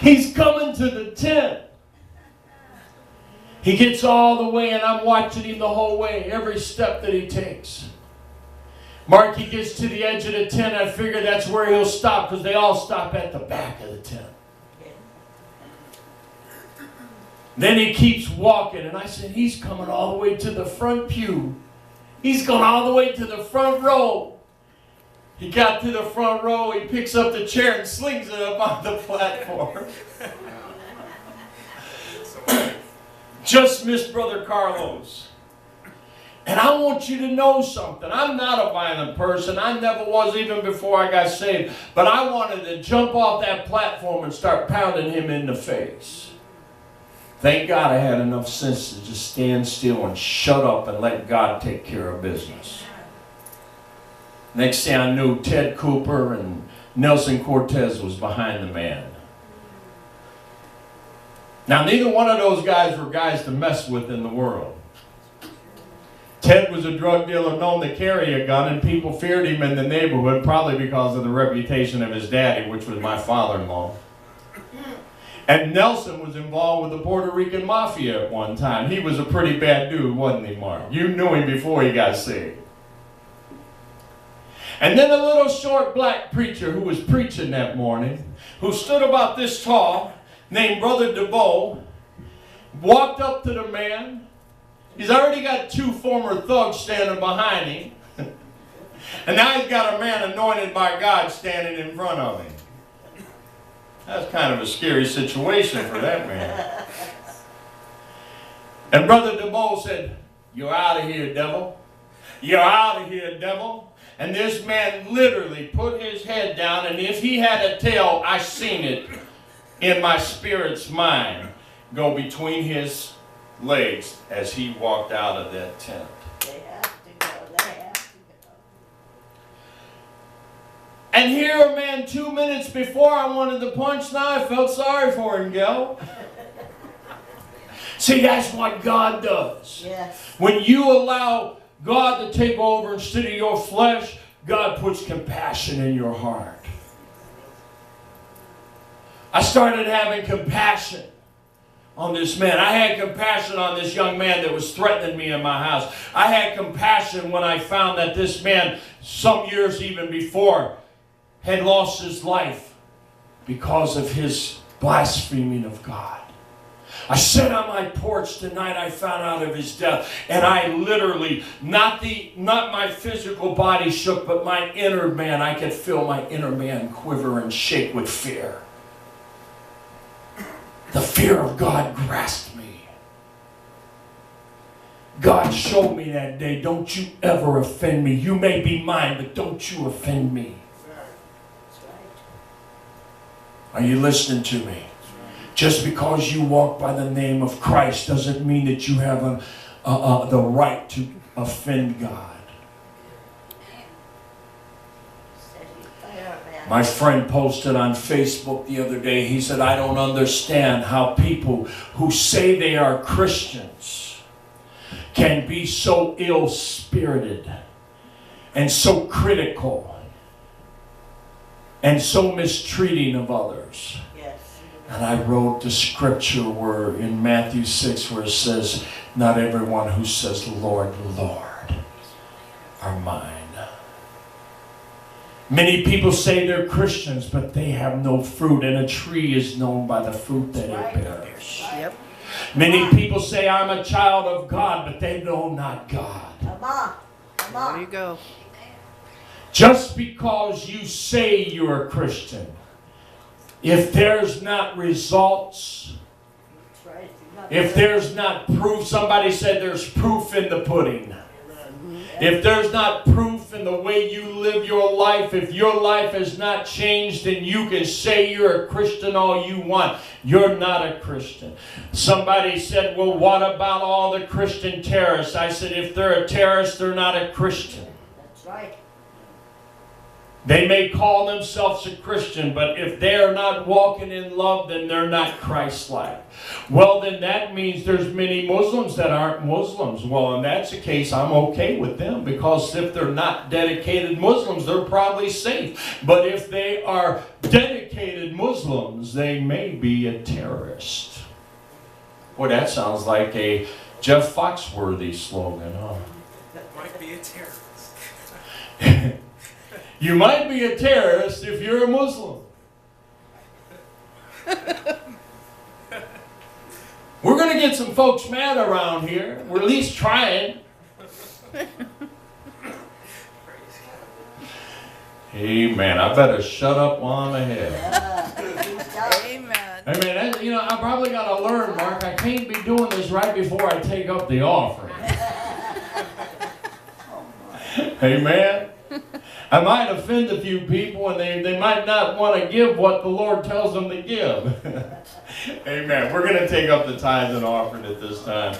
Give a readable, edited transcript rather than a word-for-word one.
He's coming to the tent. He gets all the way, and I'm watching him the whole way, every step that he takes. Mark, he gets to the edge of the tent. I figure that's where he'll stop, because they all stop at the back of the tent. Then he keeps walking, and I said, he's coming all the way to the front pew. He's going all the way to the front row. He got to the front row, he picks up the chair and slings it up on the platform. Just missed Brother Carlos. And I want you to know something. I'm not a violent person. I never was even before I got saved. But I wanted to jump off that platform and start pounding him in the face. Thank God I had enough sense to just stand still and shut up and let God take care of business. Next thing I knew, Ted Cooper and Nelson Cortez was behind the man. Now, neither one of those guys were guys to mess with in the world. Ted was a drug dealer known to carry a gun, and people feared him in the neighborhood, probably because of the reputation of his daddy, which was my father-in-law. And Nelson was involved with the Puerto Rican Mafia at one time. He was a pretty bad dude, wasn't he, Mark? You knew him before he got saved. And then a little short black preacher who was preaching that morning, who stood about this tall, named Brother DeVoe, walked up to the man. He's already got two former thugs standing behind him. And now he's got a man anointed by God standing in front of him. That's kind of a scary situation for that man. And Brother DeVoe said, "You're out of here, devil. You're out of here, devil." And this man literally put his head down, and if he had a tail, I seen it in my spirit's mind go between his legs as he walked out of that tent. They have to go. They have to go. And here, a man, 2 minutes before I wanted to punch, now I felt sorry for him, Gil. See, that's what God does. Yes. When you allow God to take over instead of your flesh, God puts compassion in your heart. I started having compassion on this man. I had compassion on this young man that was threatening me in my house. I had compassion when I found that this man, some years even before, had lost his life because of his blaspheming of God. I sat on my porch the night I found out of his death, and I literally, not my physical body shook, but my inner man, I could feel my inner man quiver and shake with fear. The fear of God grasped me. God showed me that day, don't you ever offend me. You may be mine, but don't you offend me. Are you listening to me? Just because you walk by the name of Christ doesn't mean that you have the right to offend God. My friend posted on Facebook the other day, he said, "I don't understand how people who say they are Christians can be so ill-spirited and so critical and so mistreating of others." And I wrote the scripture where in Matthew 6 where it says, "Not everyone who says, 'Lord, Lord,' are mine." Many people say they're Christians, but they have no fruit, and a tree is known by the fruit that it bears. Yep. Many people say, "I'm a child of God," but they know not God. Come on. Come on. There you go. Just because you say you're a Christian, if there's not results, That's right. if there's not proof, somebody said there's proof in the pudding. If there's not proof in the way you live your life, if your life has not changed, then you can say you're a Christian all you want. You're not a Christian. Somebody said, "Well, what about all the Christian terrorists?" I said, if they're a terrorist, they're not a Christian. That's right. They may call themselves a Christian, but if they are not walking in love, then they're not Christ-like. Well, then that means there's many Muslims that aren't Muslims. Well, in that's the case, I'm okay with them, because if they're not dedicated Muslims, they're probably safe. But if they are dedicated educated Muslims, they may be a terrorist. Boy, that sounds like a Jeff Foxworthy slogan, huh? Might be a terrorist. You might be a terrorist if you're a Muslim. We're going to get some folks mad around here. We're at least trying. Amen. I better shut up while I'm ahead. Amen. Amen. I probably got to learn, Mark. I can't be doing this right before I take up the offering. Amen. I might offend a few people, and they might not want to give what the Lord tells them to give. Amen. We're going to take up the tithes and offering at this time.